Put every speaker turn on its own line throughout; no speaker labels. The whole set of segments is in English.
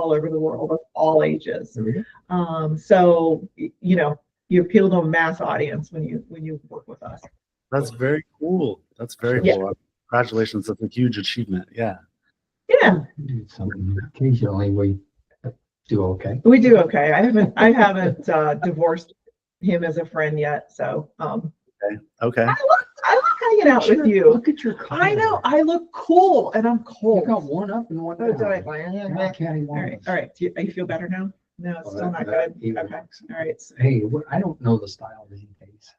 all over the world of all ages. So you appeal to a mass audience when you work with us.
That's very cool. That's very cool. Congratulations. That's a huge achievement. Yeah.
Yeah.
Do something occasionally. We do okay.
We do okay. I haven't divorced him as a friend yet. So
Okay.
I love hanging out with you.
Look at your color.
I know I look cool and I'm cold.
You got one up and one down.
All right. Do you feel better now? No, it's still not good. Okay. All right.
Hey, I don't know the style these days.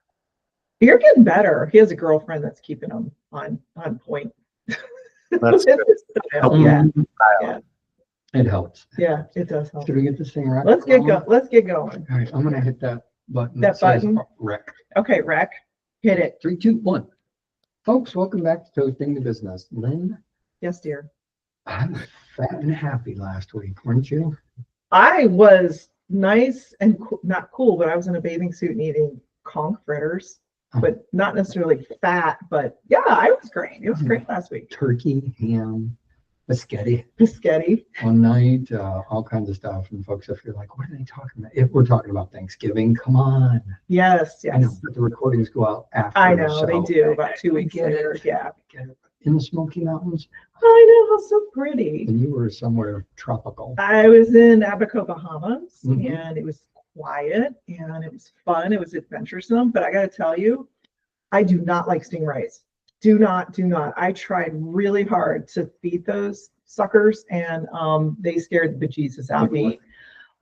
You're getting better. He has a girlfriend that's keeping him on point.
That's good.
Yeah.
It helps.
Yeah, it does help.
Should we get this thing right?
Let's get going.
All right, I'm gonna hit that button.
That button?
Rec.
Okay, Rec. Hit it.
3, 2, 1. Folks, welcome back to Toasting the Business. Lynn,
Yes, dear.
I was fat and happy last week, weren't you?
I was nice and not cool, but I was in a bathing suit and eating conch fritters, but not necessarily fat. But yeah, I was great. It was great last week.
Turkey, ham, biscotti. One night, all kinds of stuff. And folks, if you're like, what are they talking about? If we're talking about Thanksgiving, come on.
Yes.
I know, but the recordings go out after.
I know, they do, about 2 weeks later. Yeah.
In the Smoky Mountains.
I know, how so pretty.
And you were somewhere tropical.
I was in Abaco, Bahamas, and it was quiet and it was fun. It was adventuresome, but I got to tell you, I do not like stingrays. Do not. I tried really hard to feed those suckers, and they scared the bejesus out of me.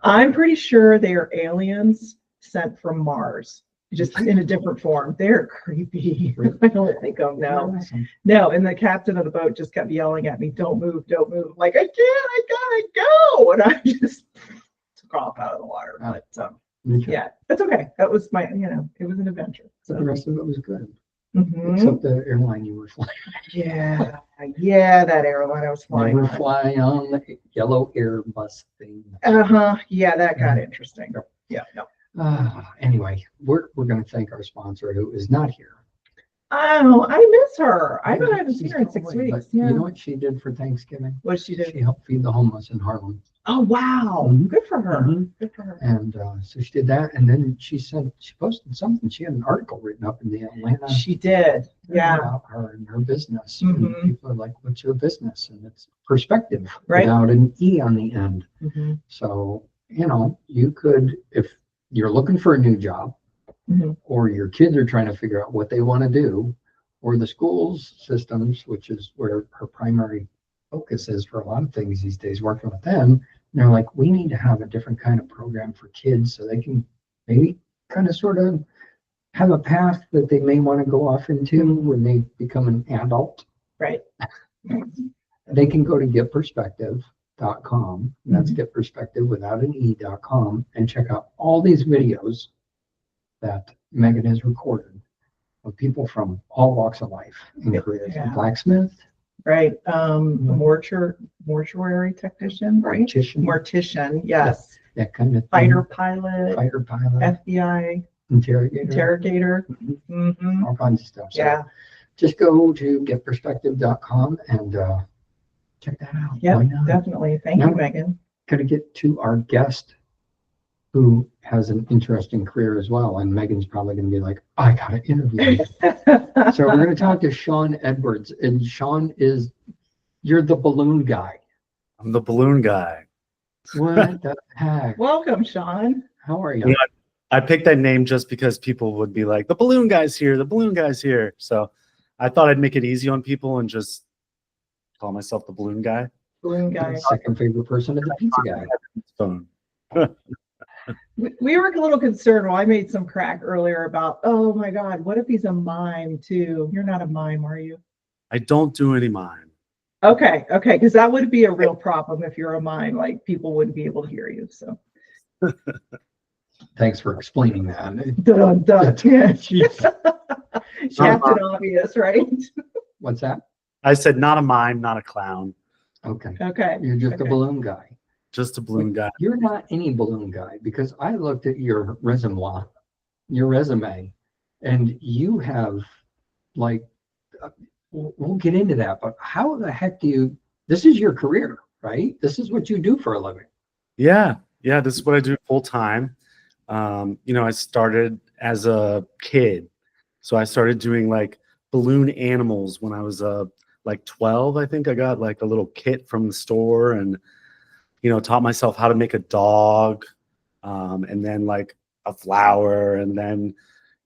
I'm pretty sure they are aliens sent from Mars, just in a different form. They're creepy. I don't think of no. And the captain of the boat just kept yelling at me, "Don't move, don't move!" I'm like, I gotta go, and I just took off out of the water. But yeah, that's okay. That was my, it was an adventure.
So the rest of it was good.
Mm-hmm.
Except the airline you were flying.
Yeah, that airline I was flying.
We were flying on the yellow Airbus thing.
Yeah, that got interesting. Yeah. No.
Anyway, we're going to thank our sponsor who is not here.
Oh, I miss her. I haven't seen her in 6 weeks. Yeah.
You know what she did for Thanksgiving?
What did she do?
She helped feed the homeless in Harlem.
Oh, wow. Good for her. Good for her.
And so she did that. And then she posted something. She had an article written up in the Atlanta.
She did. Yeah.
About her and her business. And people are like, what's your business? And it's perspective without an E on the end. So, you could, if you're looking for a new job, or your kids are trying to figure out what they want to do, or the schools systems, which is where her primary focus is for a lot of things these days, working with them. And they're like, we need to have a different kind of program for kids so they can maybe kind of sort of have a path that they may want to go off into when they become an adult.
Right.
They can go to getperspective.com. That's getperspective without an E.com, and check out all these videos that Megan has recorded of people from all walks of life in careers. Blacksmith.
Right. Mortuary technician, right? Mortician, yes.
That kind of thing.
Fighter pilot. FBI. Interrogator.
All kinds of stuff. So
yeah.
Just go to getperspective.com and check that out.
Yeah, definitely. Thank you, Megan.
Going to get to our guest who has an interesting career as well. And Megan's probably going to be like, I got to interview him. So we're going to talk to Sean Edwards. And Sean you're the balloon guy.
I'm the balloon guy.
What the heck?
Welcome, Sean.
How are you?
I picked that name just because people would be like, the balloon guy's here, the balloon guy's here. So I thought I'd make it easy on people and just call myself the balloon guy.
Balloon guy.
Second favorite person is the pizza guy.
We were a little concerned. Well, I made some crack earlier about, oh my God, what if he's a mime too? You're not a mime, are you?
I don't do any mime.
Okay, because that would be a real problem if you're a mime. Like people wouldn't be able to hear you. So.
Thanks for explaining that.
Dun, dun. Yeah. Captain Obvious, right?
What's that?
I said not a mime, not a clown.
Okay.
You're
just a balloon guy.
Just a balloon guy.
You're not any balloon guy, because I looked at your resume, and you have we'll get into that, but how the heck this is your career, right? This is what you do for a living.
Yeah, yeah, this is what I do full time. I started as a kid. So I started doing like balloon animals when I was like 12, I think. I got like a little kit from the store and taught myself how to make a dog, and then like a flower, and then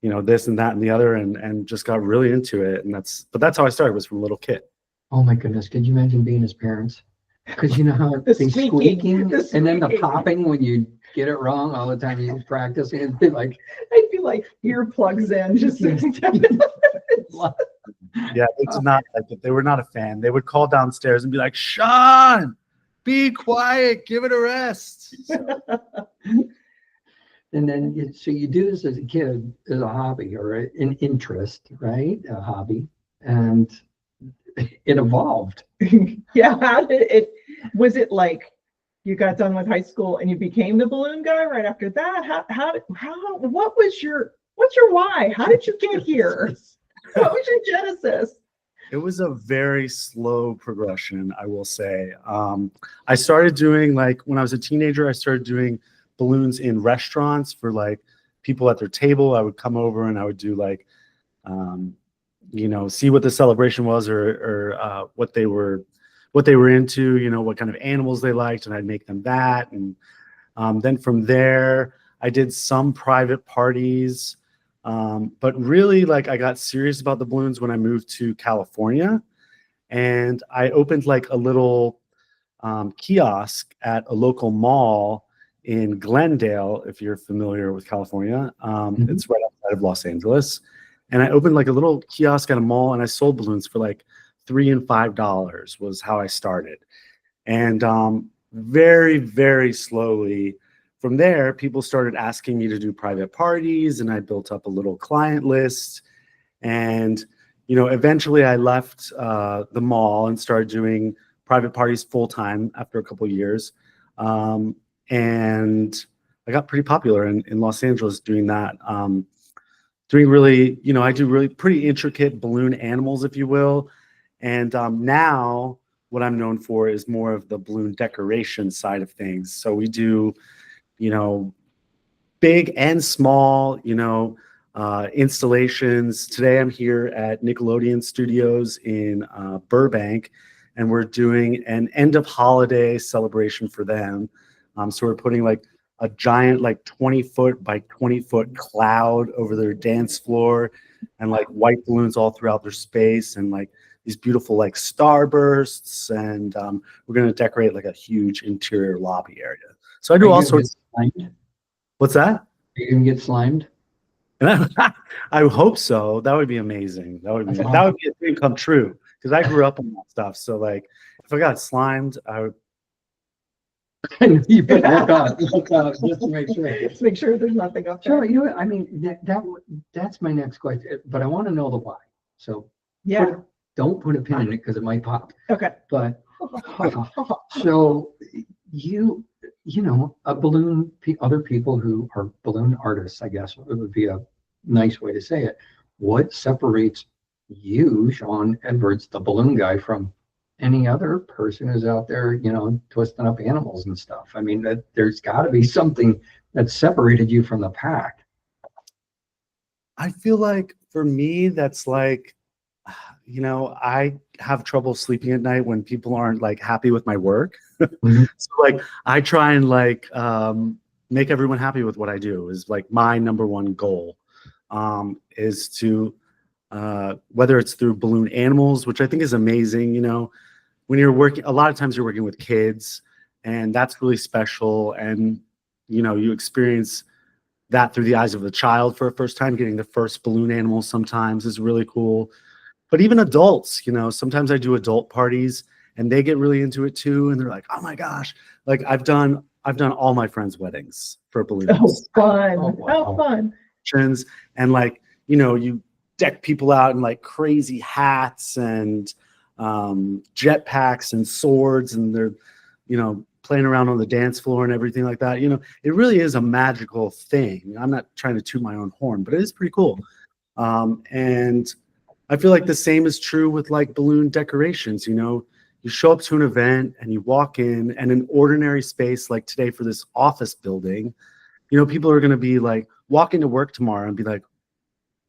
this and that and the other, and just got really into it. And that's how I started, was from a little kid.
Oh my goodness, could you imagine being his parents? Because you know how
The
they
squeaking,
and then the
squeaking.
popping when you get it wrong all the time you practice, and it'd be like,
I'd be like earplugs in, just sitting down.
Yeah, they did not like it. They were not a fan. They would call downstairs and be like, Sean, be quiet, give it a rest. So,
and then so you do this as a kid as a hobby or an interest, right? A hobby, and it evolved.
Yeah, how did it, was it like you got done with high school and you became the balloon guy right after that? What's your why? How did you get here? What was your genesis?
it was a very slow progression, I will say. I started doing, like, when I was a teenager, I started doing balloons in restaurants for like people at their table. I would come over and I would do like, um, see what the celebration was, or what they were into, what kind of animals they liked, and I'd make them that. And then from there, I did some private parties. But really, like, I got serious about the balloons when I moved to California, and I opened like a little kiosk at a local mall in Glendale, if you're familiar with California. It's right outside of Los Angeles. And I opened like a little kiosk at a mall, and I sold balloons for like $3 and $5 was how I started. And very, very slowly from there, people started asking me to do private parties, and I built up a little client list. And eventually I left the mall and started doing private parties full time after a couple of years. And I got pretty popular in Los Angeles doing that. Doing really, I do really pretty intricate balloon animals, if you will. And now what I'm known for is more of the balloon decoration side of things. So we do, you know, big and small, installations. Today I'm here at Nickelodeon Studios in Burbank, and we're doing an end of holiday celebration for them. So we're putting like a giant, like 20-foot by 20-foot cloud over their dance floor, and like white balloons all throughout their space, and like these beautiful like starbursts. And we're going to decorate like a huge interior lobby area. So I do all sorts. What's that?
Are you gonna get slimed?
I hope so. That would be amazing. That would be a dream come true, because I grew up on that stuff. So like, if I got slimed, I would.
You better look out just to make sure.
Let's make sure there's nothing up there.
Sure, I mean that's my next question, but I want to know the why. So
Yeah.
don't put a pin in it because it might pop.
Okay.
But so a balloon, other people who are balloon artists, I guess it would be a nice way to say it. What separates you, Sean Edwards, the balloon guy, from any other person who's out there, twisting up animals and stuff? I mean, there's got to be something that separated you from the pack.
I feel like for me, that's like, I have trouble sleeping at night when people aren't like happy with my work.
Mm-hmm.
So like, I try and like make everyone happy with what I do is like my number one goal, is to, whether it's through balloon animals, which I think is amazing. When you're working, a lot of times you're working with kids, and that's really special. And, you experience that through the eyes of a child for a first time. Getting the first balloon animal sometimes is really cool. But even adults, sometimes I do adult parties, and they get really into it too. And they're like, oh my gosh, like I've done all my friends' weddings for balloons.
Oh, fun.
Oh, wow.
How fun.
And like, you deck people out in like crazy hats and jetpacks and swords, and they're, playing around on the dance floor and everything like that. It really is a magical thing. I'm not trying to toot my own horn, but it is pretty cool. And I feel like the same is true with like balloon decorations. you show up to an event and you walk in, and an ordinary space like today for this office building, people are going to be like, walk into work tomorrow and be like,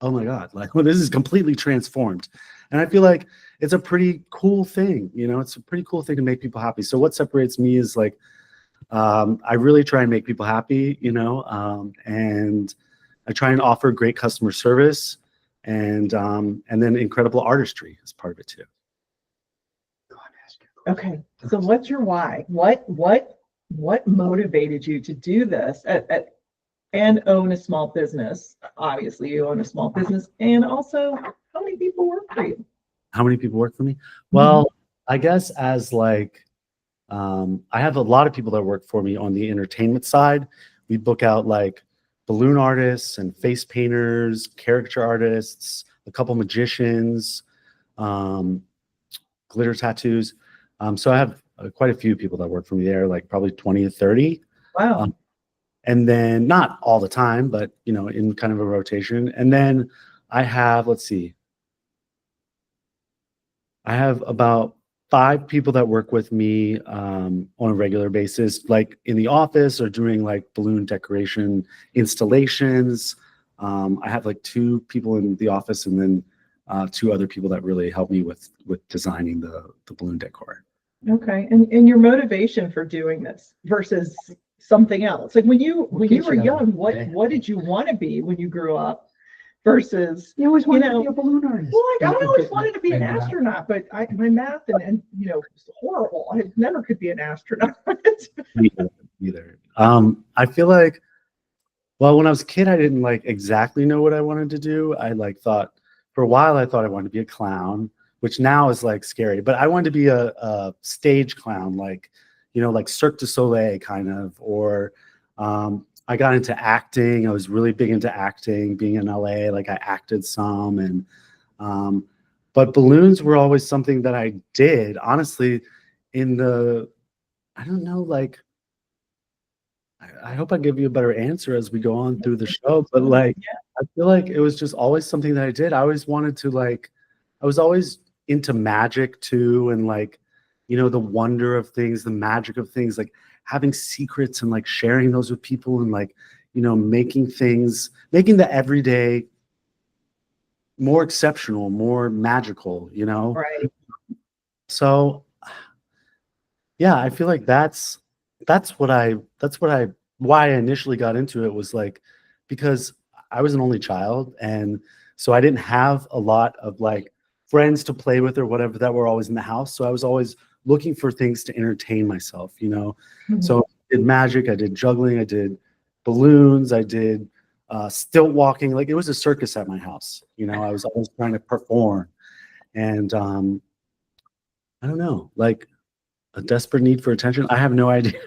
oh my God, like, well, this is completely transformed. And I feel like it's a pretty cool thing, it's a pretty cool thing to make people happy. So what separates me is like, I really try and make people happy, and I try and offer great customer service, and then incredible artistry as part of it too.
Okay, so what's your why? What motivated you to do this and own a small business? Obviously, you own a small business, and also, how many people work for you?
How many people work for me? Well, I guess as like, I have a lot of people that work for me on the entertainment side. We book out like balloon artists and face painters, character artists, a couple magicians, glitter tattoos. So I have quite a few people that work for me there, like probably 20 to 30.
Wow.
And then not all the time, but in kind of a rotation. And then I have, let's see, I have about 5 people that work with me on a regular basis, like in the office or doing like balloon decoration installations. I have like 2 people in the office, and then 2 other people that really help me with designing the balloon decor.
Okay, and your motivation for doing this versus something else, like when you were young, what did you want to be when you grew up? Versus,
you always wanted to be a balloon artist.
Well, I always wanted to be an astronaut, but my math and was horrible. I never could be an astronaut.
Either. I feel like, well, when I was a kid, I didn't like exactly know what I wanted to do. I like thought for a while, I thought I wanted to be a clown, which now is like scary, but I wanted to be a stage clown, like, like Cirque du Soleil kind of, or, I got into acting. I was really big into acting, being in LA, like I acted some, and but balloons were always something that I did, honestly, I don't know, like, I hope I give you a better answer as we go on through the show, but like, I feel like it was just always something that I did. I always wanted to like, I was always into magic too, and like, the wonder of things, the magic of things, like having secrets and like sharing those with people, and like, making the everyday more exceptional, more magical,
Right.
So yeah, I feel like that's why I initially got into it, was like, because I was an only child, and so I didn't have a lot of like friends to play with or whatever that were always in the house. So I was always looking for things to entertain myself, So I did magic, I did juggling, I did balloons, I did stilt walking. Like it was a circus at my house, I was always trying to perform. And I don't know, like a desperate need for attention. I have no idea.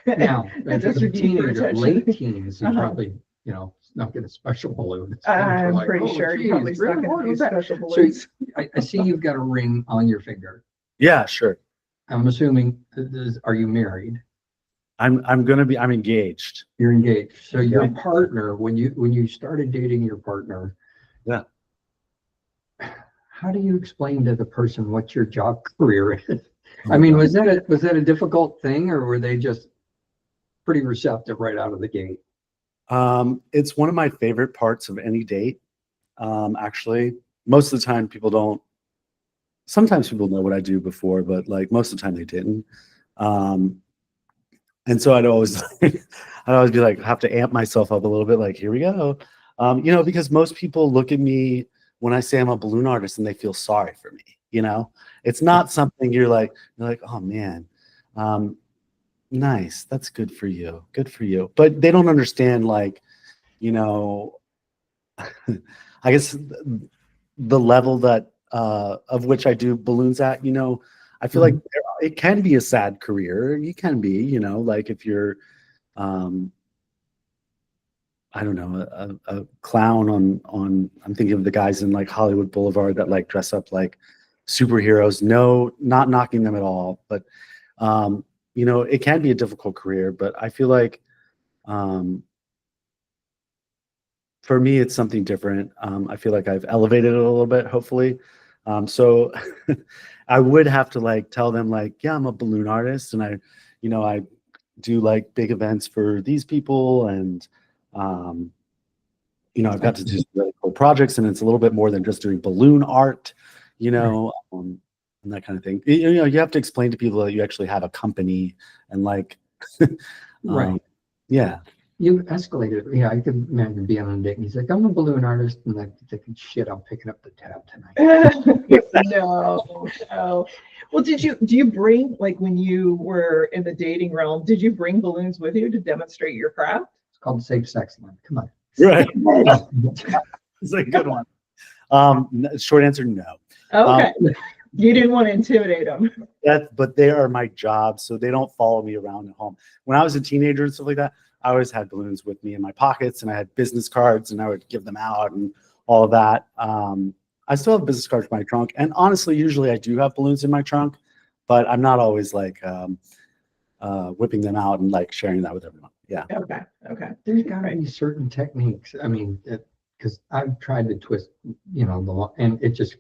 Now, as a teenager, late teens, you probably, snuck in a special balloon.
I'm
like,
pretty sure you probably
really?
stuck in a few
So
special balloons.
I see you've got a ring on your finger.
Yeah, sure.
I'm assuming, are you married?
I'm engaged.
You're engaged. So your partner, when you started dating your partner,
yeah,
how do you explain to the person what your job career is? I mean, was that a difficult thing, or were they just pretty receptive right out of the gate?
It's one of my favorite parts of any date. Actually, most of the time people don't. Sometimes people know what I do before, but like most of the time they didn't. And so I'd always be like, have to amp myself up a little bit. Like, here we go. Because most people look at me when I say I'm a balloon artist and they feel sorry for me. It's not something you're like, oh man, nice. That's good for you. Good for you. But they don't understand, like, I guess the level that of which I do balloons at, I feel like it can be a sad career. You can be, like if you're, I don't know, a clown on, I'm thinking of the guys in like Hollywood Boulevard that like dress up like superheroes. No, not knocking them at all, but it can be a difficult career. But I feel like for me, it's something different. I feel like I've elevated it a little bit, hopefully. So I would have to like tell them like, yeah, I'm a balloon artist and I do like big events for these people and I've got to do some really cool projects and it's a little bit more than just doing balloon art, and that kind of thing. You have to explain to people that you actually have a company and like,
Right.
Yeah.
You escalated. Yeah, I could imagine being on a date and he's like, I'm a balloon artist. And like thinking, shit, I'm picking up the tab tonight.
No. Well, do you bring, like when you were in the dating realm, did you bring balloons with you to demonstrate your craft?
It's called safe sex line. Come on.
Right. It's a good one. Short answer, no.
Okay. You didn't want to intimidate them.
But they are my job, so they don't follow me around at home. When I was a teenager and stuff like that, I always had balloons with me in my pockets, and I had business cards, and I would give them out and all of that. I still have business cards in my trunk, and honestly, usually I do have balloons in my trunk, but I'm not always like whipping them out and like sharing that with everyone. Yeah.
Okay.
There's got to be certain techniques. I mean, because I've tried to twist, and it just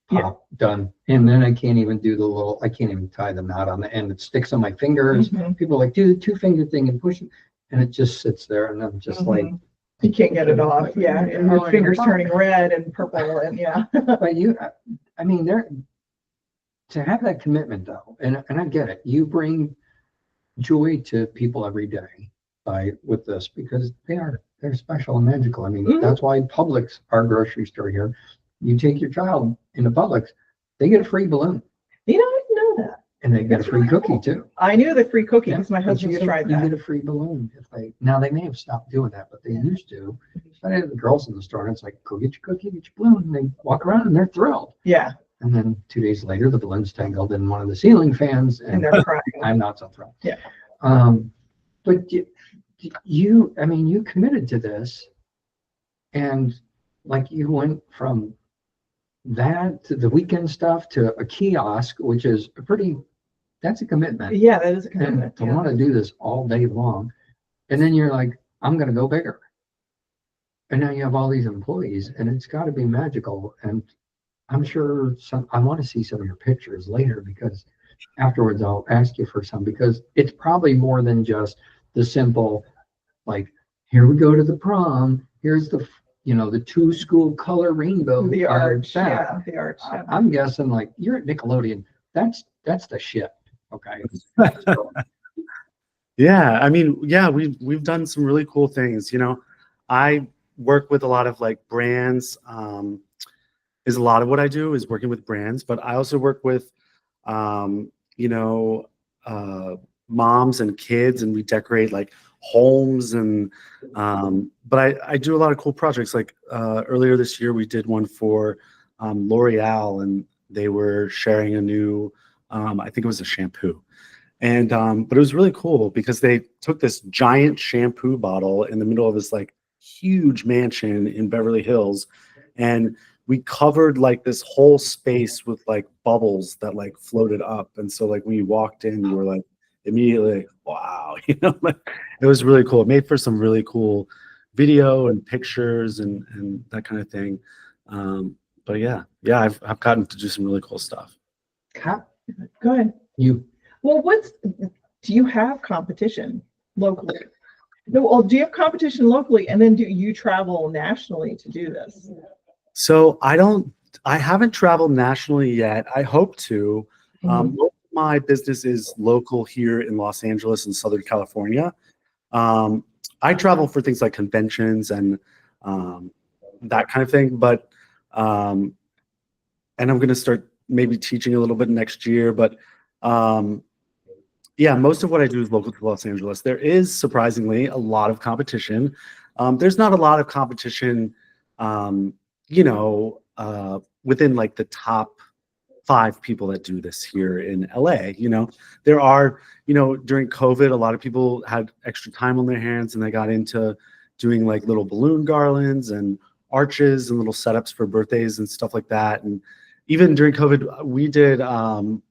pop done. And then I can't even do I can't even tie the knot on the end. It sticks on my fingers.
Mm-hmm.
People are like, do the 2-finger thing and push it. And it just sits there. And I'm just like,
you can't get it off. Yeah. And your fingers turning red and purple. And But
I mean, to have that commitment though, and I get it, you bring joy to people every day with this because they're special and magical. I mean, that's why Publix, our grocery store here, you take your child into Publix, they get a free balloon.
I didn't know that.
And they get a free cookie too.
I knew the free cookie because my husband's tried that.
You get a free balloon. Now they may have stopped doing that, but they used to. So I had the girls in the store and it's like, go get your cookie, get your balloon. And they walk around and they're thrilled.
Yeah.
And then 2 days later, the balloon's tangled in one of the ceiling fans and
they're crying.
I'm not so thrilled.
Yeah.
But you committed to this and like you went from that to the weekend stuff to a kiosk, which is that's a commitment.
Yeah, that is a commitment.
And to want to do this all day long. And then you're like, I'm going to go bigger. And now you have all these employees and it's got to be magical. And I'm sure I want to see some of your pictures later because afterwards I'll ask you for some because it's probably more than just the simple, like, here we go to the prom. Here's the 2 school color rainbow.
The arch. Yeah, the arch. Yeah.
I'm guessing like you're at Nickelodeon. That's the shit. Okay.
Yeah. I mean, yeah, we've done some really cool things. I work with a lot of like brands. Is a lot of what I do is working with brands, but I also work with, moms and kids, and we decorate like homes and, but I do a lot of cool projects. Like earlier this year, we did one for L'Oreal, and they were sharing a new, I think it was a shampoo. And, but it was really cool because they took this giant shampoo bottle in the middle of this like huge mansion in Beverly Hills, and we covered like this whole space with like bubbles that like floated up. And so like when you walked in, you were like immediately, wow, like, it was really cool. It made for some really cool video and pictures and that kind of thing. But yeah, I've gotten to do some really cool stuff.
Go ahead. Well, do you have competition locally? No, well, do you have competition locally, and then do you travel nationally to do this?
So I haven't traveled nationally yet. I hope to. Most of my business is local here in Los Angeles and Southern California. I travel for things like conventions and that kind of thing, but and I'm going to start maybe teaching a little bit next year, but yeah, most of what I do is local to Los Angeles. There is surprisingly a lot of competition. There's not a lot of competition within like the top 5 people that do this here in LA. There are, during COVID, a lot of people had extra time on their hands and they got into doing like little balloon garlands and arches and little setups for birthdays and stuff like that. And even during COVID, we did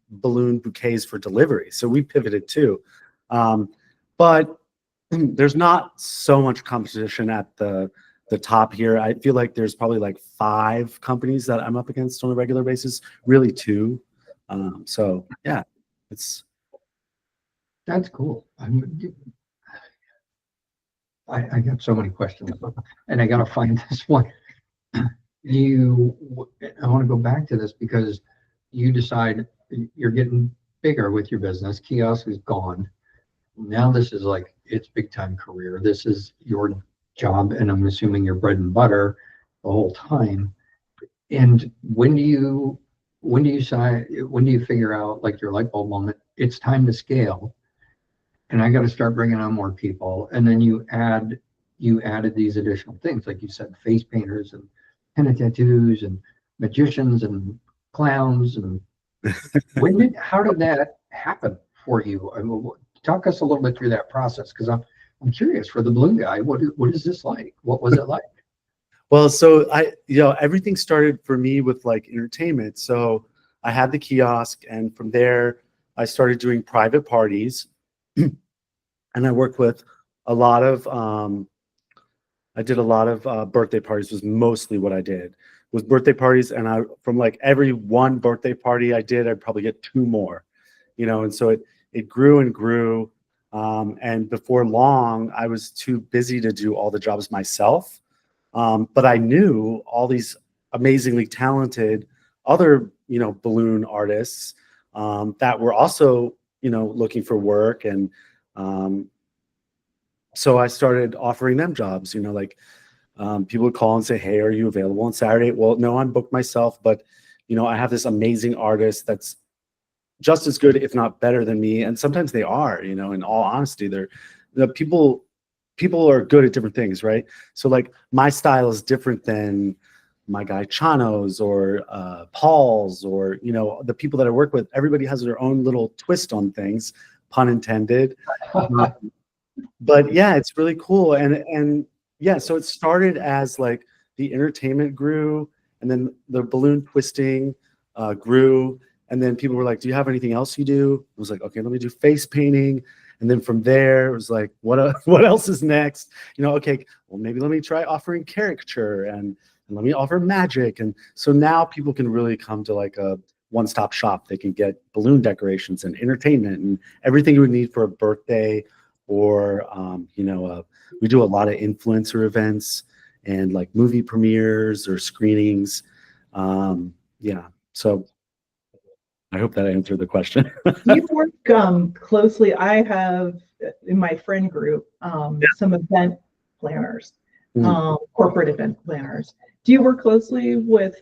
balloon bouquets for delivery. So we pivoted too. But there's not so much competition at the the top here. I feel like there's probably like 5 companies that I'm up against on a regular basis, really 2. So yeah,
That's cool. I got so many questions, and I got to find this one. I want to go back to this because you decide you're getting bigger with your business. Kiosk is gone. Now this is like it's big time career. This is your job, and I'm assuming your bread and butter the whole time. And when do you figure out like your light bulb moment? It's time to scale, and I got to start bringing on more people. And then you added these additional things, like you said, face painters and henna tattoos and magicians and clowns. And how did that happen for you? I mean, talk us a little bit through that process, because I'm curious for the balloon guy. What is this like? What was it like?
Well, so everything started for me with like entertainment. So I had the kiosk, and from there I started doing private parties, and I worked with a lot of I did a lot of birthday parties. Was mostly what I did was birthday parties, and from like every one birthday party I did, I'd probably get 2 more, and so it grew and grew, and before long I was too busy to do all the jobs myself, but I knew all these amazingly talented other balloon artists that were also looking for work, and so I started offering them jobs. People would call and say, "Hey, are you available on Saturday?" Well, no, I'm booked myself, but I have this amazing artist that's just as good, if not better than me. And sometimes they are, in all honesty, people are good at different things, right? So like my style is different than my guy Chano's or Paul's, or the people that I work with. Everybody has their own little twist on things, pun intended. But yeah, it's really cool. And yeah, so it started as like the entertainment grew, and then the balloon twisting grew, and then people were like, "Do you have anything else you do?" I was like, "Okay, let me do face painting." And then from there, it was like, what else is next? Okay, well, maybe let me try offering caricature, and let me offer magic. And so now people can really come to like a one-stop shop. They can get balloon decorations and entertainment and everything you would need for a birthday, or we do a lot of influencer events and like movie premieres or screenings. Yeah, so I hope that answered the question.
You work closely. I have in my friend group some event planners, corporate event planners. Do you work closely with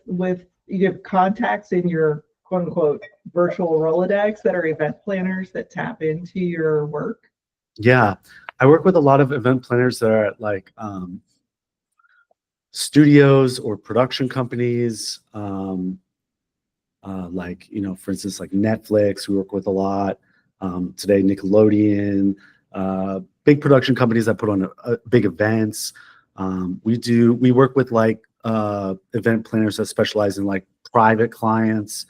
you have contacts in your quote unquote virtual Rolodex that are event planners that tap into your work?
Yeah, I work with a lot of event planners that are at like studios or production companies. Like, for instance, like Netflix, we work with a lot. Today, Nickelodeon, big production companies that put on big events. We work with like event planners that specialize in like private clients.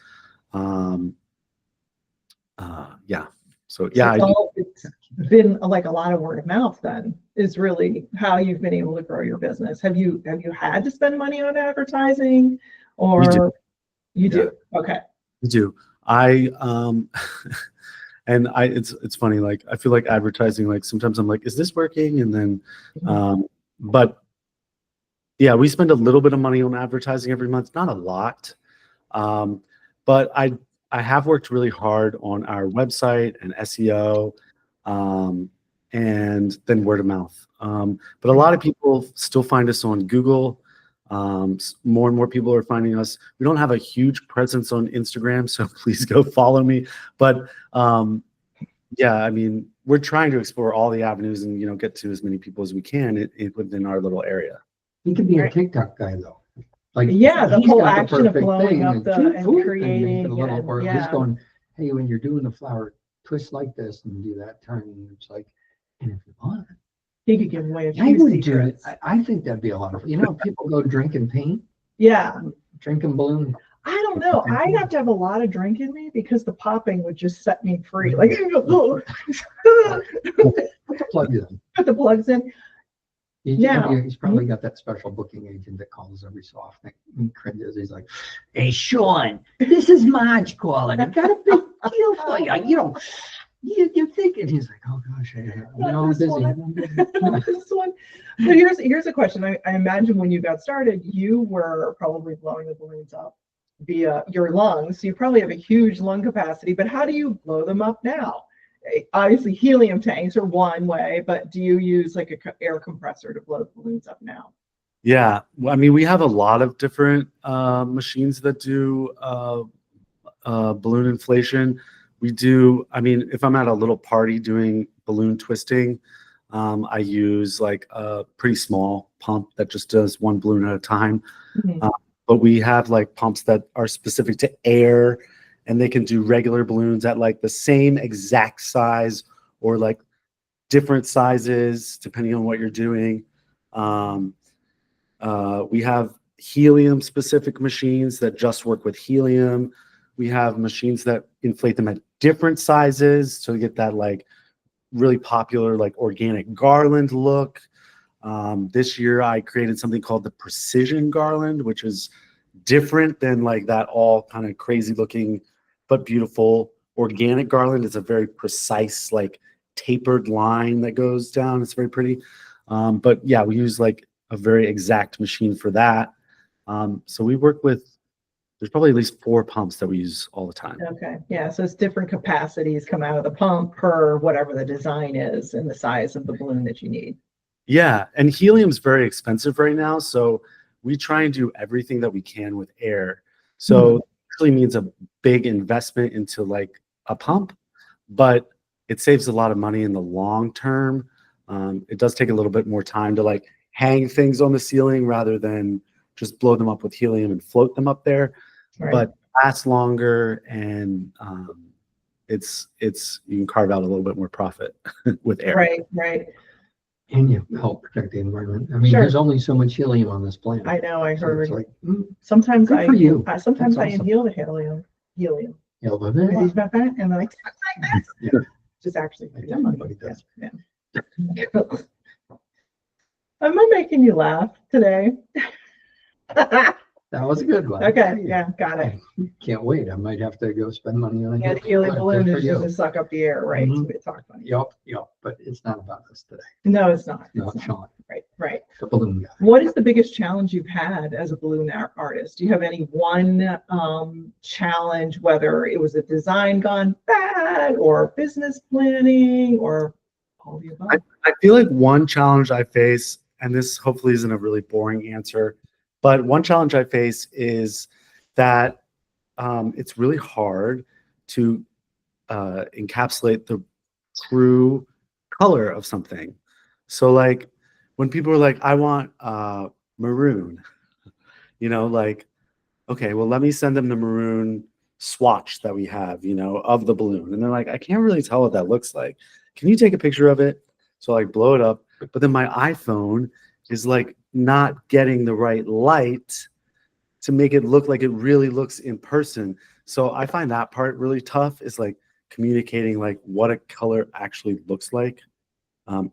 Yeah. So yeah,
it's been like a lot of word of mouth then is really how you've been able to grow your business. Have you had to spend money on advertising, or you do? Okay.
You do. And it's funny, like I feel like advertising, like sometimes I'm like, is this working? And then but yeah, we spend a little bit of money on advertising every month, not a lot. But I have worked really hard on our website and SEO, and then word of mouth. But a lot of people still find us on Google. More and more people are finding us. We don't have a huge presence on Instagram, so please go follow me. But yeah, I mean, we're trying to explore all the avenues and get to as many people as we can within our little area.
He could be a TikTok guy though. Like
the
he's
whole
got the
action of
perfect
blowing
thing
up and
and
creating
or
and
just going, hey, when you're doing the flower, twist like this and do that turn. And it's like, and if you want,
he could give away a
I
few
would
secrets.
I think that'd be a lot of people go drink and paint.
Yeah.
Drink and balloon.
I don't know. I'd have to have a lot of drink in me because the popping would just set me free. Like,
Put the plugs in.
Put the plugs in. Now,
He's probably got that special booking agent that calls every so often and cringes. He's like, "Hey, Sean, this is Marge calling. I've got a big deal for you. You're thinking." He's like, "Oh gosh, I'm
this
busy."
one. This one. But here's a question. I imagine when you got started, you were probably blowing the balloons up via your lungs. So you probably have a huge lung capacity, but how do you blow them up now? Obviously, helium tanks are one way, but do you use like an air compressor to blow the balloons up now?
Yeah, well, I mean, we have a lot of different machines that do balloon inflation. We do, I mean, if I'm at a little party doing balloon twisting, I use like a pretty small pump that just does one balloon at a time.
Mhm.
But we have like pumps that are specific to air, and they can do regular balloons at like the same exact size or like different sizes depending on what you're doing. We have helium specific machines that just work with helium. We have machines that inflate them at different sizes to get that like really popular like organic garland look. This year I created something called the precision garland, which is different than like that all kind of crazy looking but beautiful organic garland. It's a very precise like tapered line that goes down. It's very pretty. But yeah, we use like a very exact machine for that. So we work with, there's probably at least 4 pumps that we use all the time.
Okay, yeah, so it's different capacities come out of the pump per whatever the design is and the size of the balloon that you need.
Yeah, and helium's very expensive right now, so we try and do everything that we can with air. So it actually means a big investment into like a pump, but it saves a lot of money in the long term. It does take a little bit more time to like hang things on the ceiling rather than just blow them up with helium and float them up there.
Right.
But lasts longer, and it's you can carve out a little bit more profit with air.
Right.
And you help protect the environment. I mean,
Sure.
there's only so much helium on this planet.
I know, I
So
heard.
it's like,
Sometimes
good for you.
Sometimes
That's
I
awesome.
inhale the helium. Helium.
Yeah, love it.
And then I talk like this.
Yeah.
Just actually
Like
pretty funny.
everybody does.
Yeah. Am I making you laugh today?
That was a good one.
Okay, yeah, got it.
Can't wait. I might have to go spend money on a
Yeah, the helium balloon
Good for
is
you.
just to suck up the air, right?
Mhm.
So we talk funny.
Yep. But it's not about us today.
No, it's not.
Not
It's not.
Sean,
Right.
the balloon guy.
What is the biggest challenge you've had as a balloon artist? Do you have any one challenge, whether it was a design gone bad or business planning or all the above?
I feel like one challenge I face, and this hopefully isn't a really boring answer, but one challenge I face is that it's really hard to encapsulate the true color of something. So like when people are like, I want maroon, like, okay, well, let me send them the maroon swatch that we have, of the balloon. And they're like, I can't really tell what that looks like. Can you take a picture of it? So I like blow it up. But then my iPhone is like not getting the right light to make it look like it really looks in person. So I find that part really tough, is like communicating like what a color actually looks like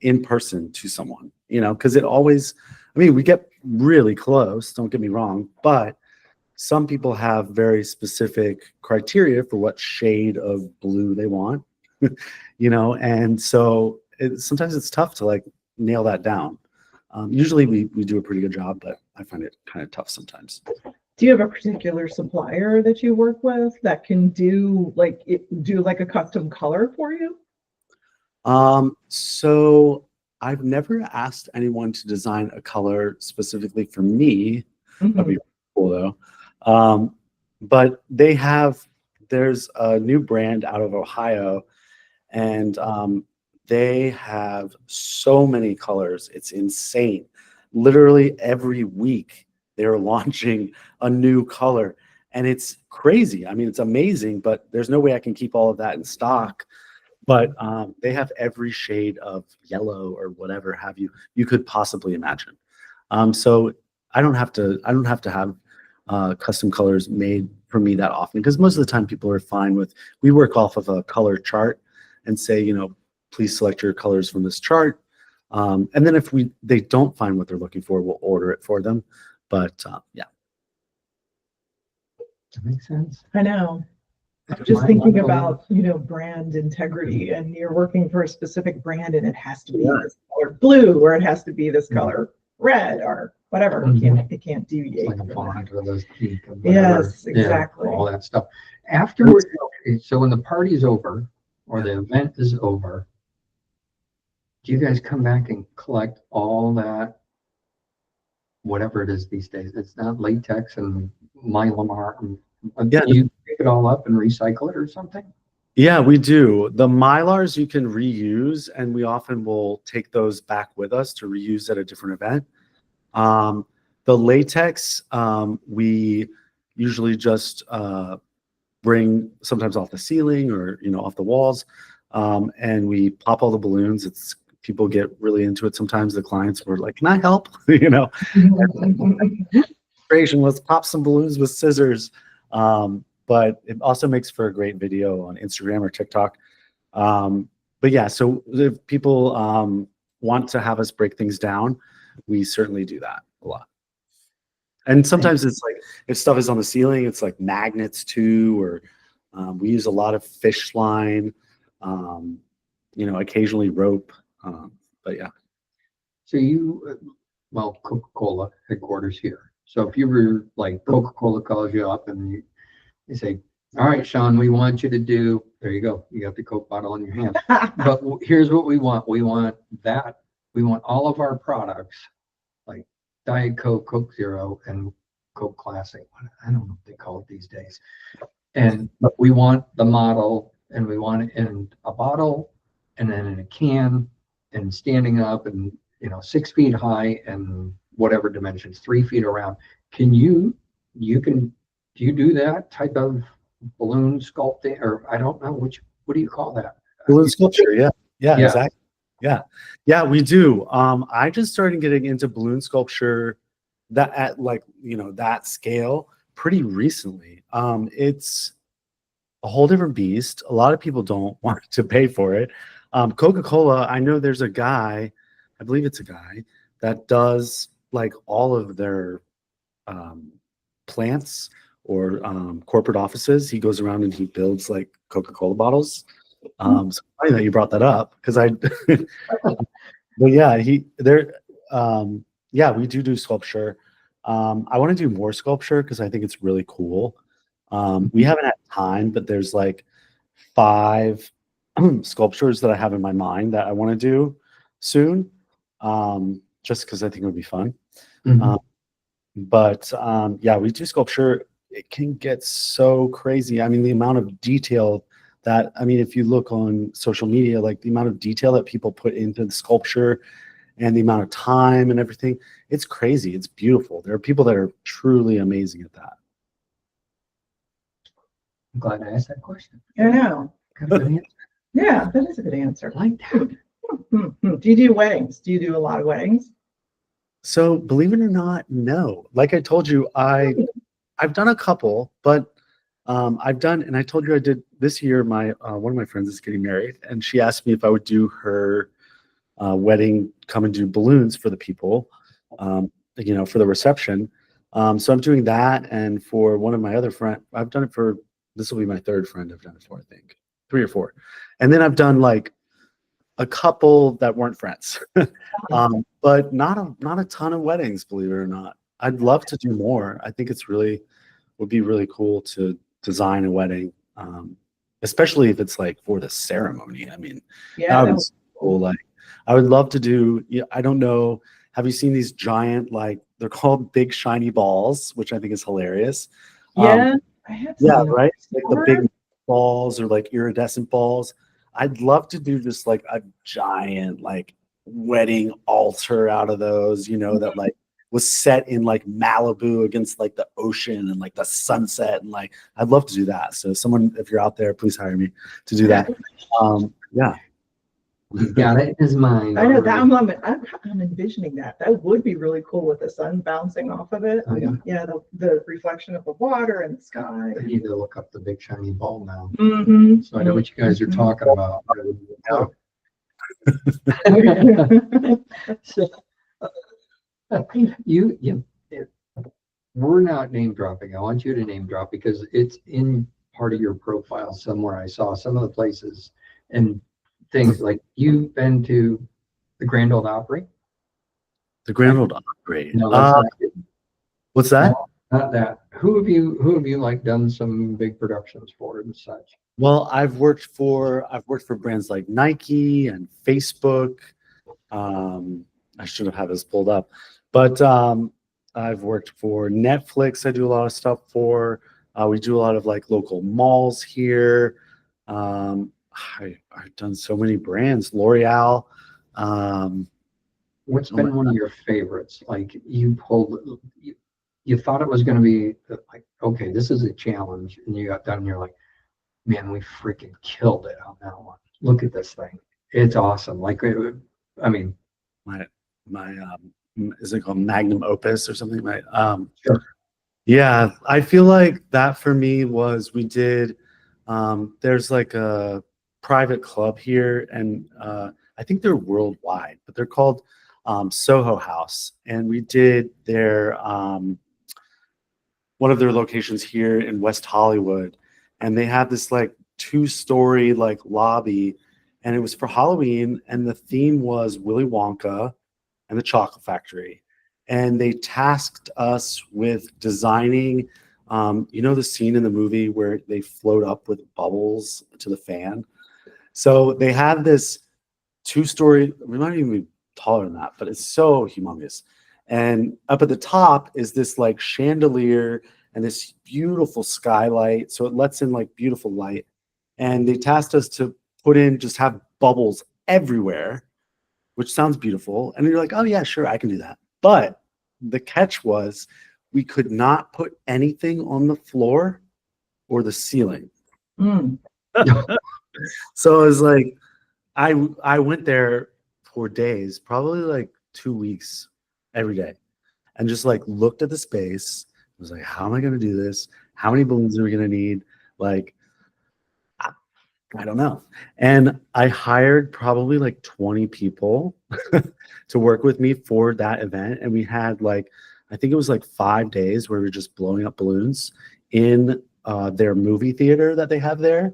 in person to someone, because it always, I mean, we get really close, don't get me wrong, but some people have very specific criteria for what shade of blue they want, and so sometimes it's tough to like nail that down. Usually we do a pretty good job, but I find it kind of tough sometimes.
Do you have a particular supplier that you work with that can do like a custom color for you?
So I've never asked anyone to design a color specifically for me. That'd be cool though. But there's a new brand out of Ohio, and they have so many colors. It's insane. Literally every week they're launching a new color, and it's crazy. I mean, it's amazing, but there's no way I can keep all of that in stock. But they have every shade of yellow or whatever have you could possibly imagine. So I don't have to have custom colors made for me that often, because most of the time people are fine with, we work off of a color chart and say, please select your colors from this chart. And then if they don't find what they're looking for, we'll order it for them. But yeah.
That makes sense.
I know.
That's
Just
my
thinking
level.
about, brand integrity, and you're working for a specific brand and it has to be
Yeah.
this color blue, or it has to be this
Mhm.
color red, or whatever. It can't
It's
deviate.
like a
from that.
font or the peak and whatever.
Yes, exactly.
Yeah, all that stuff. Afterward, okay, so when the party's over or the event is over, do you guys come back and collect all that, whatever it is these days? It's not latex and mylar.
Yeah.
Do you pick it all up and recycle it or something?
Yeah, we do. The Mylars you can reuse, and we often will take those back with us to reuse at a different event. The latex, we usually just bring sometimes off the ceiling or off the walls, and we pop all the balloons. People get really into it. Sometimes the clients were like, "Can I help?" Creation, let's pop some balloons with scissors. But it also makes for a great video on Instagram or TikTok. But yeah, so if people want to have us break things down, we certainly do that a lot. And sometimes it's like, if stuff is on the ceiling, it's like magnets too, or we use a lot of fish line, occasionally rope. But yeah.
So Coca-Cola headquarters here. So if you were like, Coca-Cola calls you up and you say, all right, Sean, we want you to do, there you go. You got the Coke bottle in your hand. But here's what we want. We want all of our products, like Diet Coke, Coke Zero, and Coke Classic. I don't know what they call it these days. But we want the model, and we want it in a bottle, and then in a can, and standing up, and 6 feet high, and whatever dimensions, 3 feet around. Do you do that type of balloon sculpting, or I don't know what do you call that?
Balloon sculpture, yeah,
Yeah.
exactly. Yeah, we do. I just started getting into balloon sculpture that at that scale pretty recently. It's a whole different beast. A lot of people don't want to pay for it. Coca-Cola, I know there's a guy, I believe it's a guy that does like all of their plants or corporate offices. He goes around and he builds like Coca-Cola bottles. So funny that you brought that up, because but yeah, we do sculpture. I want to do more sculpture because I think it's really cool. We haven't had time, but there's like 5 sculptures that I have in my mind that I want to do soon, just because I think it would be fun.
Mhm.
But yeah, we do sculpture. It can get so crazy. I mean, the amount of detail if you look on social media, like the amount of detail that people put into the sculpture and the amount of time and everything, it's crazy. It's beautiful. There are people that are truly amazing at that.
I'm glad I asked that question.
I know.
Got a good answer.
Yeah, that is a good answer.
I like that.
Do you do weddings? Do you do a lot of weddings?
So believe it or not, no. Like I told you, I've done a couple, but and I told you I did this year. My one of my friends is getting married, and she asked me if I would do her wedding, come and do balloons for the people, for the reception. So I'm doing that, and for one of my other friends, I've done it for. This will be my 3rd friend I've done it for, I think, 3 or 4, and then I've done like a couple that weren't friends, but not a ton of weddings, believe it or not. I'd love to do more. I think would be really cool to design a wedding, especially if it's like for the ceremony. I mean,
Yeah,
that was cool. Like, I would love to do. I don't know. Have you seen these giant, like, they're called big shiny balls, which I think is hilarious.
yeah. I had some
Yeah, right. Like the
before.
big balls or like iridescent balls. I'd love to do just like a giant like wedding altar out of those. That like was set in like Malibu against like the ocean and like the sunset, and like I'd love to do that. So someone, if you're out there, please hire me to do that. Yeah.
He's got it in his mind.
I know that I'm envisioning that. That would be really cool with the sun bouncing off of it.
Oh, yeah.
Yeah, the reflection of the water and the sky.
I need to look up the big shiny ball now.
Mm-hmm.
So I know what you guys are talking about.
Yeah.
So, you, we're not name dropping. I want you to name drop because it's in part of your profile somewhere. I saw some of the places and things like you've been to the Grand Ole Opry.
The Grand Ole Opry.
No, that's not it.
What's that?
No, not that. Who have you like done some big productions for and such?
Well, I've worked for brands like Nike and Facebook. I should have had this pulled up, but I've worked for Netflix. I do a lot of stuff for. We do a lot of like local malls here. I've done so many brands. L'Oreal.
What's been one of your favorites? Like you thought it was going to be like, okay, this is a challenge, and you got done, and you're like, man, we freaking killed it on that one. Look at this thing. It's awesome. Like, I mean,
my is it called Magnum Opus or something?
Sure.
Yeah, I feel like that for me was we did. There's like a private club here, and I think they're worldwide, but they're called Soho House, and we did their one of their locations here in West Hollywood, and they had this like 2-story like lobby, and it was for Halloween, and the theme was Willy Wonka and the Chocolate Factory, and they tasked us with designing. The scene in the movie where they float up with bubbles to the fan. So they had this 2-story. We might even be taller than that, but it's so humongous. And up at the top is this like chandelier and this beautiful skylight. So it lets in like beautiful light. And they tasked us to just have bubbles everywhere, which sounds beautiful. And you're like, oh yeah, sure, I can do that. But the catch was we could not put anything on the floor or the ceiling.
Mm.
So it was like, I went there for days, probably like 2 weeks every day, and just like looked at the space. I was like, how am I going to do this? How many balloons are we going to need? Like, I don't know. And I hired probably like 20 people to work with me for that event. And we had like, I think it was like 5 days where we were just blowing up balloons in their movie theater that they have there.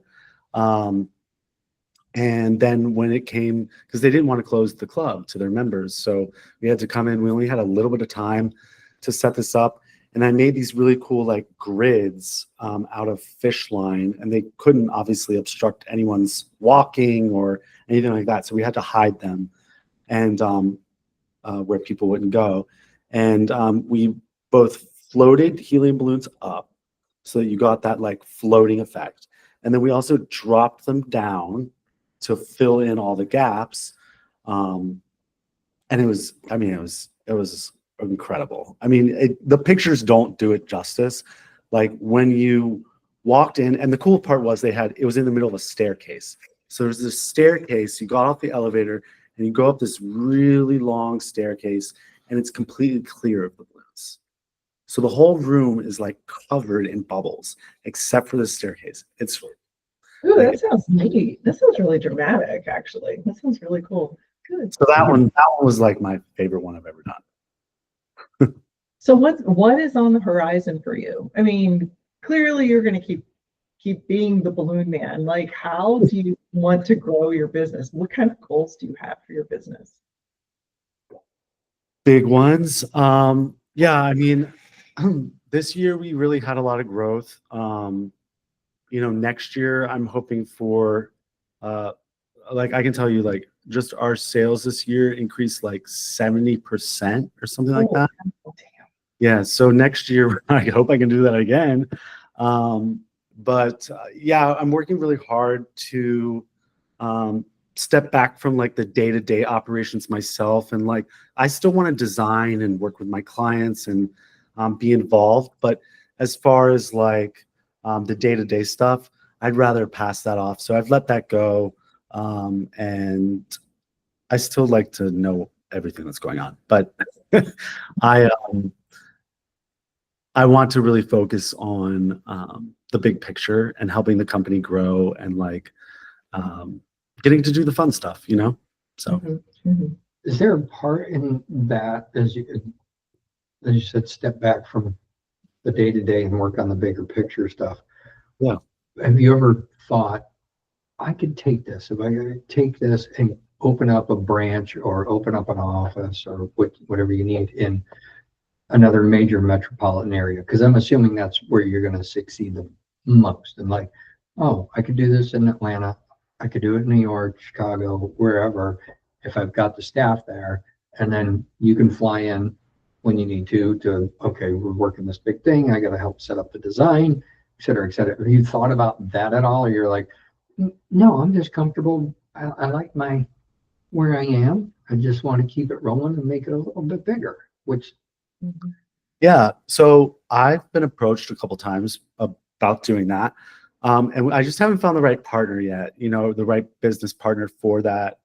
And then when it came, because they didn't want to close the club to their members, so we had to come in. We only had a little bit of time to set this up. And I made these really cool like grids out of fish line, and they couldn't obviously obstruct anyone's walking or anything like that. So we had to hide them and where people wouldn't go. And we both floated helium balloons up so that you got that like floating effect. And then we also dropped them down to fill in all the gaps. And it was incredible. I mean, the pictures don't do it justice. Like when you walked in, and the cool part was it was in the middle of a staircase. So there's this staircase, you got off the elevator and you go up this really long staircase, and it's completely clear of the balloons. So the whole room is like covered in bubbles, except for the staircase. It's
Ooh, that sounds neat. That sounds really dramatic, actually. That sounds really cool. Good.
So that one was like my favorite one I've ever done.
So what is on the horizon for you? I mean, clearly you're going to keep being the balloon man. Like, how do you want to grow your business? What kind of goals do you have for your business?
Big ones. Yeah, I mean, this year we really had a lot of growth. Next year I'm hoping for, like I can tell you, like just our sales this year increased like 70% or something like that. Yeah, so next year I hope I can do that again. But yeah, I'm working really hard to step back from like the day-to-day operations myself, and like I still want to design and work with my clients and be involved. But as far as like the day-to-day stuff, I'd rather pass that off. So I've let that go, and I still like to know everything that's going on. But I want to really focus on the big picture and helping the company grow and like getting to do the fun stuff, So
Is there a part in that, as you said, step back from the day to day and work on the bigger picture stuff?
Yeah.
Have you ever thought, I could take this, if I could take this and open up a branch or open up an office or whatever you need in another major metropolitan area? Because I'm assuming that's where you're going to succeed the most. And like, oh, I could do this in Atlanta. I could do it in New York, Chicago, wherever, if I've got the staff there. And then you can fly in when you need to, okay, we're working this big thing. I got to help set up the design, et cetera, et cetera. Have you thought about that at all? Or you're like, no, I'm just comfortable. I like where I am. I just want to keep it rolling and make it a little bit bigger, which.
Yeah. So I've been approached a couple times about doing that. And I just haven't found the right partner yet, the right business partner for that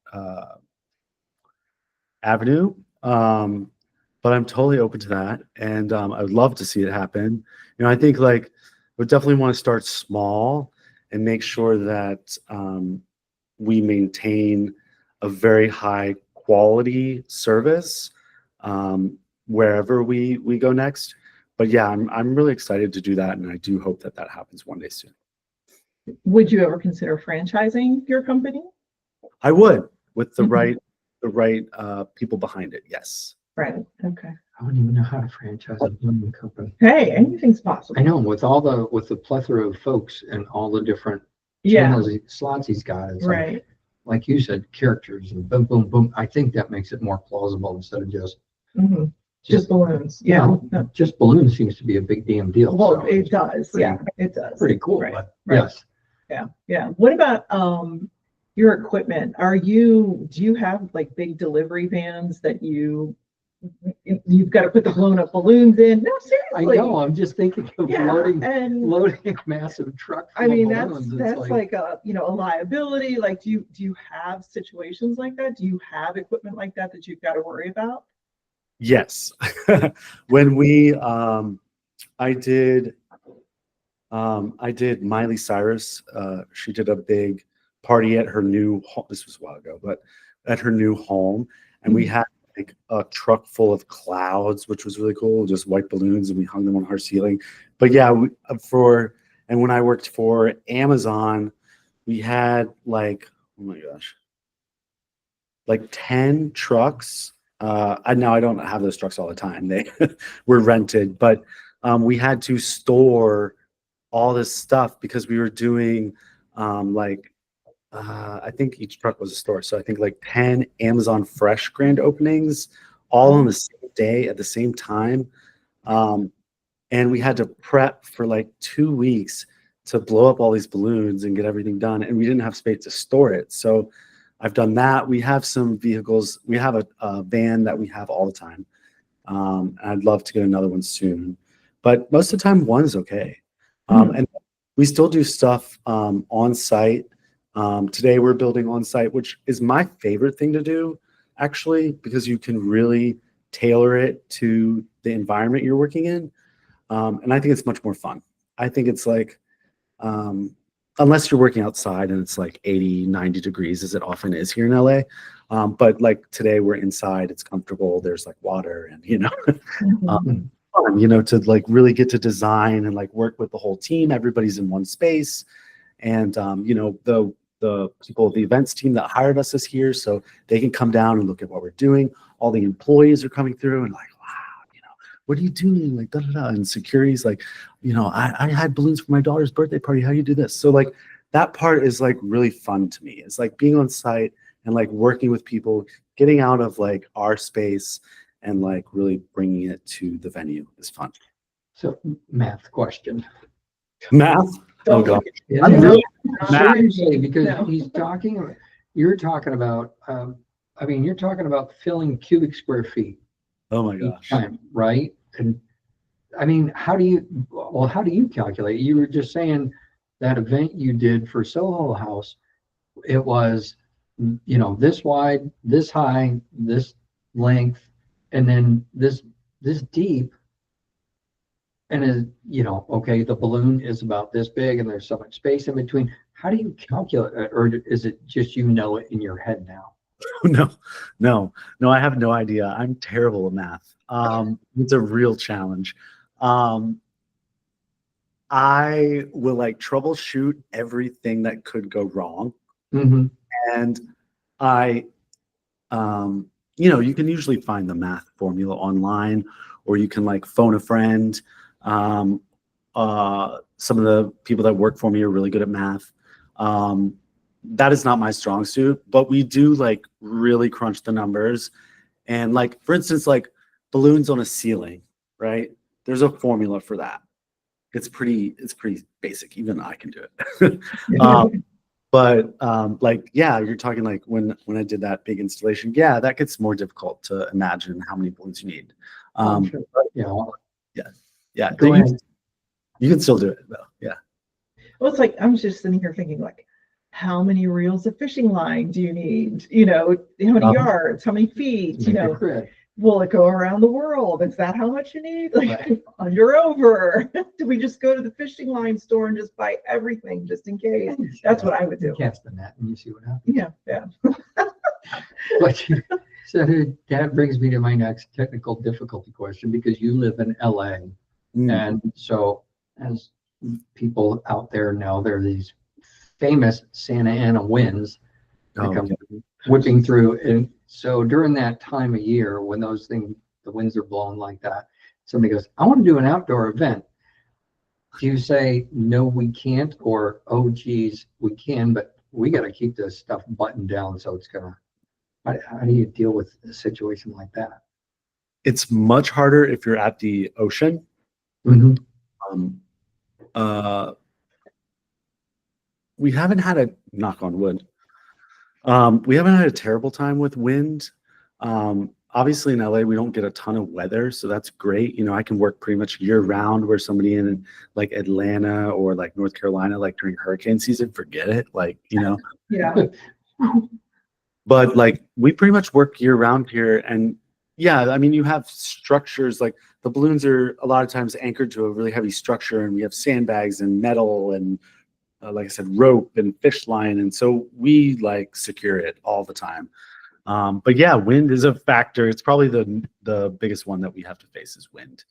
avenue. But I'm totally open to that. And I would love to see it happen. I think we definitely want to start small and make sure that we maintain a very high quality service wherever we go next. But yeah, I'm really excited to do that, and I do hope that happens one day soon.
Would you ever consider franchising your company?
I would, with the right people behind it. Yes.
Right. Okay.
I wouldn't even know how to franchise a blooming company.
Hey, anything's possible.
I know, with the plethora of folks and all the different channels, slots he's got. It's
right.
Like you said, characters and boom, boom, boom. I think that makes it more plausible instead of just
balloons. Yeah.
Just balloons seems to be a big damn deal.
Well, so it does. It does.
Pretty cool.
Right.
But
yes. Yeah. What about your equipment? Do you have like big delivery vans that you've got to put the blown up balloons in? No, seriously.
I know. I'm just thinking of loading a massive truck.
I mean, that's like a liability. Like, do you have situations like that? Do you have equipment like that you've got to worry about?
Yes. When I did Miley Cyrus. She did a big party at her new home. This was a while ago, but at her new home, and we had like a truck full of clouds, which was really cool, just white balloons, and we hung them on our ceiling. But yeah, when I worked for Amazon, we had like, oh my gosh, like 10 trucks. I don't have those trucks all the time. They were rented, but we had to store all this stuff because we were doing I think each truck was a store. So I think like 10 Amazon Fresh grand openings all on the same day at the same time. And we had to prep for like 2 weeks to blow up all these balloons and get everything done. And we didn't have space to store it. So I've done that. We have some vehicles. We have a van that we have all the time. I'd love to get another one soon. But most of the time, one is okay. And we still do stuff on site. Today we're building on site, which is my favorite thing to do, actually, because you can really tailor it to the environment you're working in. And I think it's much more fun. I think it's like, unless you're working outside and it's like 80, 90 degrees, as it often is here in LA. But like today we're inside, it's comfortable. There's like water and, fun, to like really get to design and like work with the whole team. Everybody's in one space. And, the people, the events team that hired us is here, so they can come down and look at what we're doing. All the employees are coming through and like, wow, what are you doing? Like, da da da. And security's like, I had balloons for my daughter's birthday party. How do you do this? So like that part is like really fun to me. It's like being on site and like working with people, getting out of like our space and like really bringing it to the venue is fun.
So math question.
Math? Oh God.
I'm really seriously, because you're talking about you're talking about filling cubic square feet.
Oh my gosh.
Time, right? And I mean, how do you calculate? You were just saying that event you did for Soho House, it was, this wide, this high, this length, and then this deep. And okay, the balloon is about this big and there's so much space in between. How do you calculate it? Or is it just it in your head now?
No, no, I have no idea. I'm terrible at math. It's a real challenge. Um, I will like troubleshoot everything that could go wrong.
Mhm.
And I, you know, you can usually find the math formula online, or you can like phone a friend. Um, some of the people that work for me are really good at math. Um, that is not my strong suit, but we do like really crunch the numbers. And like, for instance, like balloons on a ceiling, right? There's a formula for that. It's pretty basic. Even I can do it. But like, yeah, you're talking like when I did that big installation, yeah, that gets more difficult to imagine how many balloons you need.
Sure. Yeah.
Yeah, yeah.
Go ahead.
You can still do it though. Yeah.
Well, it's like I'm just sitting here thinking like, how many reels of fishing line do you need? You know, how many yards, how many feet? You know, will it go around the world? Is that how much you need? Like
Right.
under, over? Do we just go to the fishing line store and just buy everything just in case? That's what I would do.
Cast the net and you see what happens.
Yeah, yeah.
But so that brings me to my next technical difficulty question, because you live in LA. And so, as people out there know, there are these famous Santa Ana winds that come whipping through. And so during that time of year, when those things, the winds are blowing like that, somebody goes, I want to do an outdoor event. Do you say, no, we can't, or, oh, geez, we can, but we got to keep this stuff buttoned down, so it's going to, how do you deal with a situation like that?
It's much harder if you're at the ocean.
Mm-hmm.
We haven't had a, knock on wood, we haven't had a terrible time with wind. Obviously in LA, we don't get a ton of weather, so that's great. You know, I can work pretty much year round, where somebody in like Atlanta or like North Carolina, like during hurricane season, forget it. Like, you know,
Yeah.
But like we pretty much work year round here. And yeah, I mean, you have structures, like the balloons are a lot of times anchored to a really heavy structure, and we have sandbags and metal and like I said, rope and fish line. And so we like secure it all the time. But yeah, wind is a factor. It's probably the biggest one that we have to face is wind.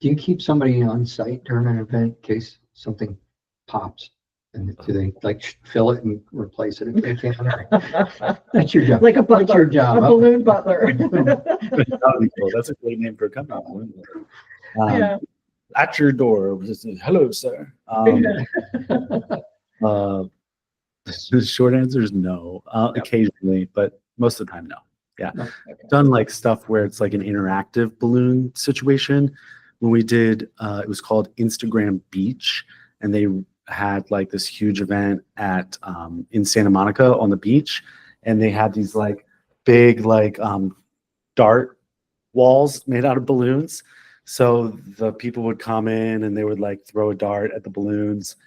Do you keep somebody on site during an event in case something pops? And do they like fill it and replace it if they can? That's your job.
Like a butler,
that's your job.
A balloon butler.
That's a great name for a company.
Yeah.
At your door, hello, sir. The short answer is no. Occasionally, but most of the time, no. Yeah.
Okay.
Done like stuff where it's like an interactive balloon situation. When we did, it was called Instagram Beach, and they had like this huge event at in Santa Monica on the beach, and they had these like big like dart walls made out of balloons. So the people would come in and they would like throw a dart at the balloons,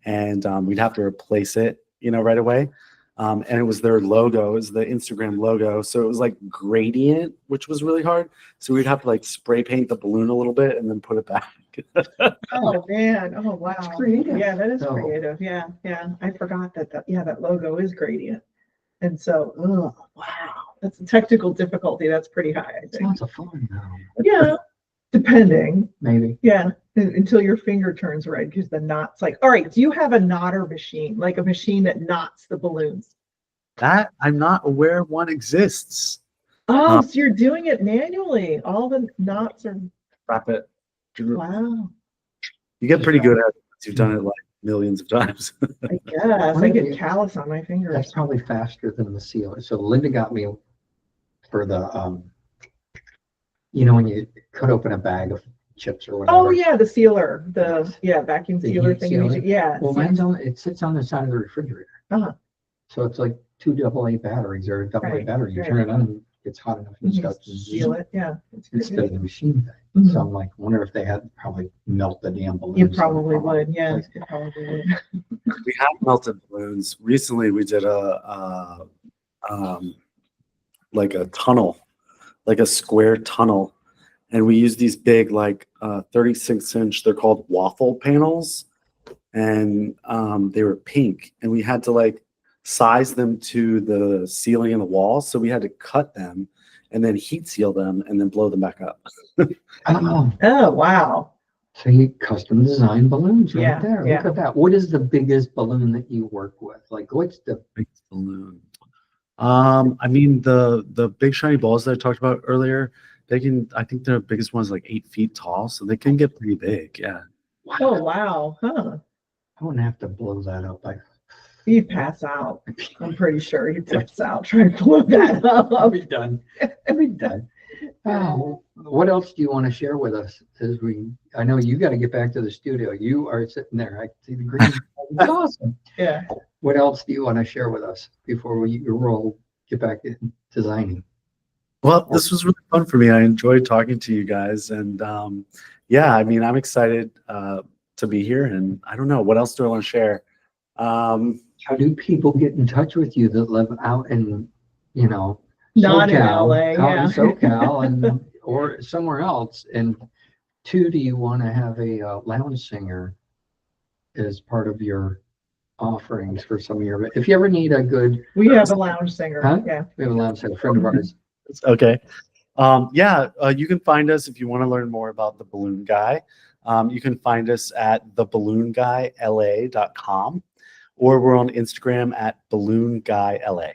and we'd have to replace it, you know, right away. And it was their logo, it was the Instagram logo. So it was like gradient, which was really hard. So we'd have to like spray paint the balloon a little bit and then put it back.
Oh man! Oh wow!
That's creative.
Yeah, that is creative. Yeah, yeah. I forgot that. Yeah, that logo is gradient, and so wow, that's a technical difficulty. That's pretty high, I think.
Lots of fun though.
Yeah, depending.
Maybe.
Yeah, until your finger turns red because the knots. Like, all right, do you have a knotter machine, like a machine that knots the balloons?
That I'm not aware one exists.
Oh, so you're doing it manually. All the knots are.
Wrap it.
Wow.
You get pretty good at it once you've done it like millions of times.
I guess I get callus on my fingers.
That's probably faster than the sealer. So Linda got me for the you know, when you cut open a bag of chips or whatever.
Oh yeah, the sealer, vacuum sealer thing.
Sealer.
Yeah.
Well, mine's on. It sits on the side of the refrigerator.
Uh-huh.
So it's like 2 AA batteries or a AA battery. You turn it on, and it's hot enough and stuff to
seal it. Yeah.
Instead of the machine thing.
Mm-hmm.
So I'm like, wonder if they had probably melt the damn balloons.
You probably would. Yeah. You probably would.
We have melted balloons. Recently, we did like a tunnel, like a square tunnel, and we used these big like 36-inch. They're called waffle panels, and they were pink, and we had to like size them to the ceiling and the walls. So we had to cut them and then heat seal them and then blow them back up.
Oh,
Oh, wow.
so you custom design balloons right
Yeah,
there.
yeah.
Look at that. What is the biggest balloon that you work with? Like, what's the
Biggest balloon. I mean the big shiny balls that I talked about earlier, I think the biggest one's like 8 feet tall, so they can get pretty big. Yeah.
Oh, wow. Huh.
I wouldn't have to blow that up.
You'd pass out. I'm pretty sure you'd pass out trying to blow that
I'll
up.
be done. I'll be done. Oh, what else do you want to share with us as I know you got to get back to the studio. You are sitting there. I see the green. It's awesome.
Yeah.
What else do you want to share with us before we roll, get back to designing?
Well, this was really fun for me. I enjoyed talking to you guys, and yeah, I mean, I'm excited to be here, and I don't know what else do I want to share.
How do people get in touch with you that live out in,
Not in
SoCal,
LA,
out
yeah.
in SoCal and or somewhere else? And two, do you want to have a lounge singer as part of your offerings for some of your? If you ever need a good,
We have a lounge singer.
Huh?
Yeah.
we have a lounge singer, a friend of ours.
Okay. Yeah, you can find us if you want to learn more about the Balloon Guy. You can find us at theballoonguyla.com, or we're on Instagram at balloonguyla.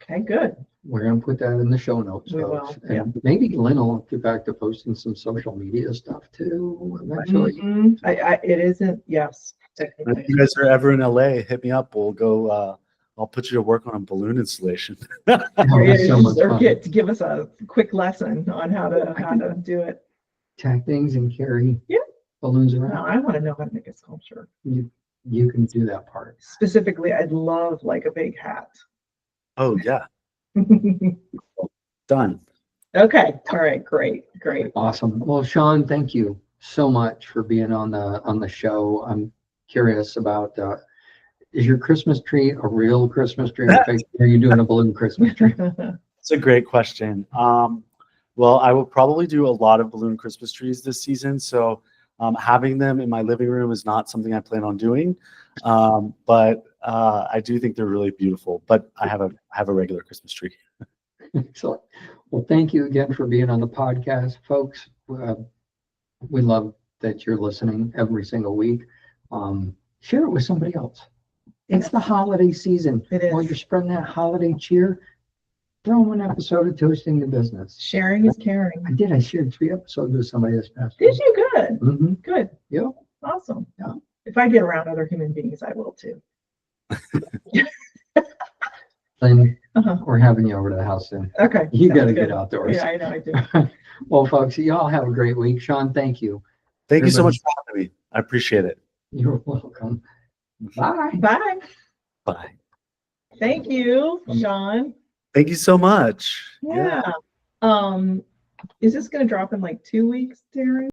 Okay, good.
We're gonna put that in the show notes.
We
folks.
will,
And maybe Lynn will get back to posting some social media stuff too eventually.
Mhm. It isn't, yes.
If you guys are ever in LA, hit me up. We'll go. I'll put you to work on a balloon installation.
Oh, that's so much
Or
fun.
get to give us a quick lesson on how to do it.
Tack things and carry
Yeah.
balloons
No,
around.
I want to know how to make a sculpture.
You can do that part.
Specifically, I'd love like a big hat.
Oh yeah, done.
Okay. All right. Great.
Awesome. Well, Sean, thank you so much for being on the show. I'm curious about is your Christmas tree a real Christmas tree, or are you doing a balloon Christmas tree?
It's a great question. Well, I will probably do a lot of balloon Christmas trees this season. So having them in my living room is not something I plan on doing. But I do think they're really beautiful. But I have a regular Christmas tree.
Excellent. Well, thank you again for being on the podcast, folks. We love that you're listening every single week. Share it with somebody else. It's the holiday season.
It is.
While you're spreading that holiday cheer, throw them an episode of Toasting the Business.
Sharing is caring.
I shared 3 episodes with somebody this past
Did
week.
you? Good.
Mm-hmm.
Good.
Yeah.
Awesome.
Yeah.
If I get around other human beings, I will too.
Lynn,
Uh-huh.
we're having you over to the house soon.
Okay.
You
sounds
got to
good.
get outdoors.
Yeah, I know I do.
Well, folks, y'all have a great week. Sean, thank you.
Thank you so much for having me. I appreciate it.
You're welcome. Bye.
Bye.
Bye.
Thank you, Sean.
Thank you so much.
Yeah. Is this going to drop in like 2 weeks, Darren?